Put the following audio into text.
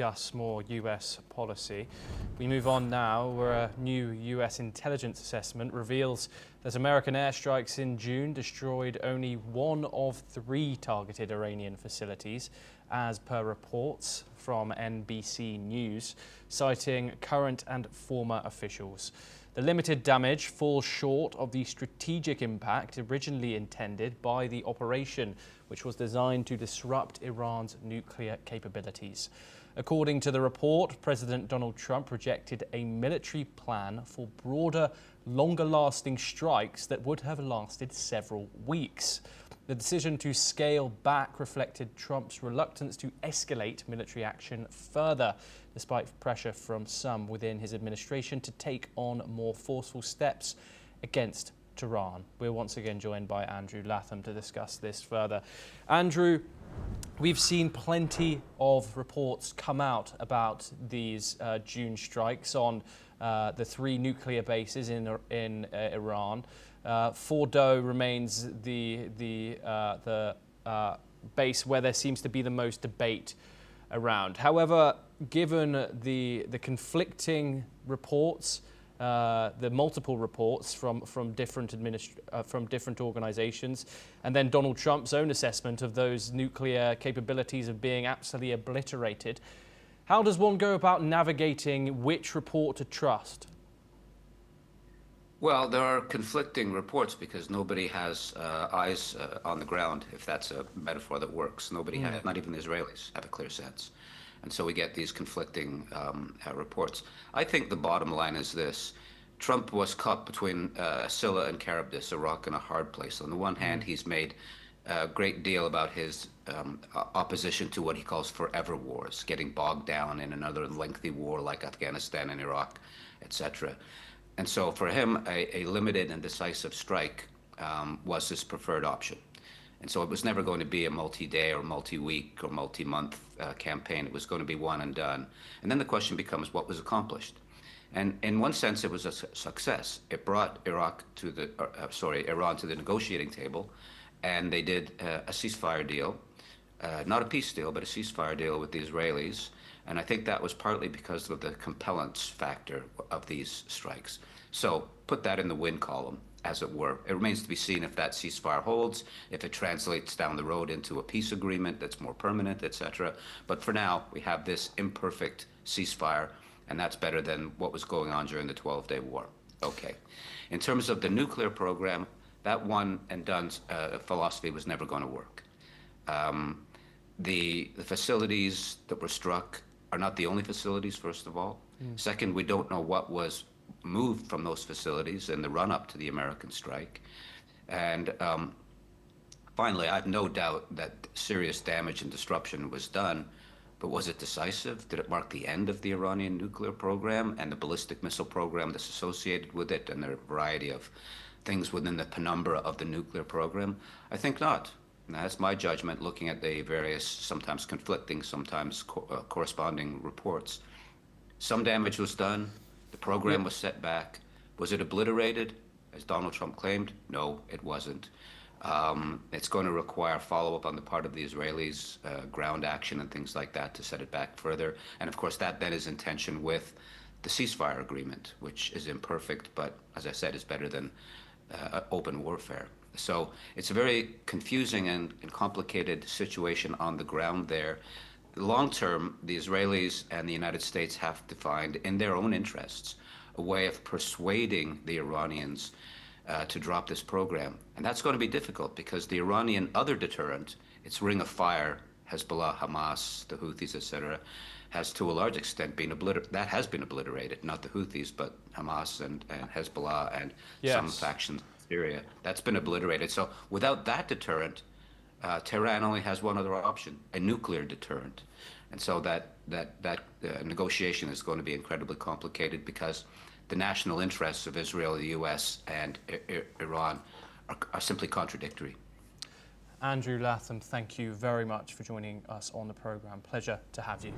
discuss more US policy. We move on now, where a new US intelligence assessment reveals that American airstrikes in June destroyed only one of 3 targeted Iranian facilities, as per reports from NBC News, citing current and former officials. The limited damage falls short of the strategic impact originally intended by the operation, which was designed to disrupt Iran's nuclear capabilities. According to the report, President Donald Trump rejected a military plan for broader, longer-lasting strikes that would have lasted several weeks. The decision to scale back reflected Trump's reluctance to escalate military action further, despite pressure from some within his administration to take on more forceful steps against Tehran. We're once again joined by Andrew Latham to discuss this further. Andrew, we've seen plenty of reports come out about these June strikes on the 3 nuclear bases in Iran. Fordo remains the base where there seems to be the most debate around. However, given the conflicting reports, the multiple reports from different organizations, and then Donald Trump's own assessment of those nuclear capabilities of being absolutely obliterated, how does one go about navigating which report to trust? Well, there are conflicting reports because nobody has eyes on the ground, if that's a metaphor that works. Nobody has, not even the Israelis, have a clear sense. And so we get these conflicting reports. I think the bottom line is this. Trump was caught between Scylla and Charybdis, a rock and a hard place. On the one hand, he's made a great deal about his opposition to what he calls forever wars, getting bogged down in another lengthy war like Afghanistan and Iraq, etc. And so for him, a limited and decisive strike was his preferred option. And so it was never going to be a multi-day or multi-week or multi-month campaign. It was going to be one and done. And then the question becomes what was accomplished. And in one sense, it was a success. It brought Iran to the negotiating table, and they did a ceasefire deal, not a peace deal, but a ceasefire deal with the Israelis. And I think that was partly because of the compellence factor of these strikes. So put that in the win column, as it were. It remains to be seen if that ceasefire holds, if it translates down the road into a peace agreement that's more permanent, etc. But for now, we have this imperfect ceasefire, and that's better than what was going on during the 12-day war. Okay. In terms of the nuclear program, that one and done philosophy was never going to work. The facilities that were struck are not the only facilities, first of all. Second, we don't know what was moved from those facilities in the run-up to the American strike. And finally, I have no doubt that serious damage and disruption was done, but was it decisive? Did it mark the end of the Iranian nuclear program and the ballistic missile program that's associated with it and the variety of things within the penumbra of the nuclear program? I think not. Now, that's my judgment, looking at the various, sometimes conflicting, sometimes corresponding reports. Some damage was done. The program was set back. Was it obliterated, as Donald Trump claimed? No, it wasn't. It's going to require follow-up on the part of the Israelis, ground action and things like that to set it back further. And of course, that then is in tension with the ceasefire agreement, which is imperfect, but as I said, is better than open warfare. So it's a very confusing and complicated situation on the ground there. Long term, the Israelis and the United States have to find, in their own interests, a way of persuading the Iranians to drop this program. And that's going to be difficult because the Iranian other deterrent, its ring of fire, Hezbollah, Hamas, the Houthis, etc., has to a large extent been obliterated. That has been obliterated, not the Houthis, but Hamas and Hezbollah and some factions in Syria. That's been obliterated. So without that deterrent, Tehran only has one other option, a nuclear deterrent. And so that negotiation is going to be incredibly complicated because the national interests of Israel, the US, and Iran are simply contradictory. Andrew Latham, thank you very much for joining us on the program. Pleasure to have you.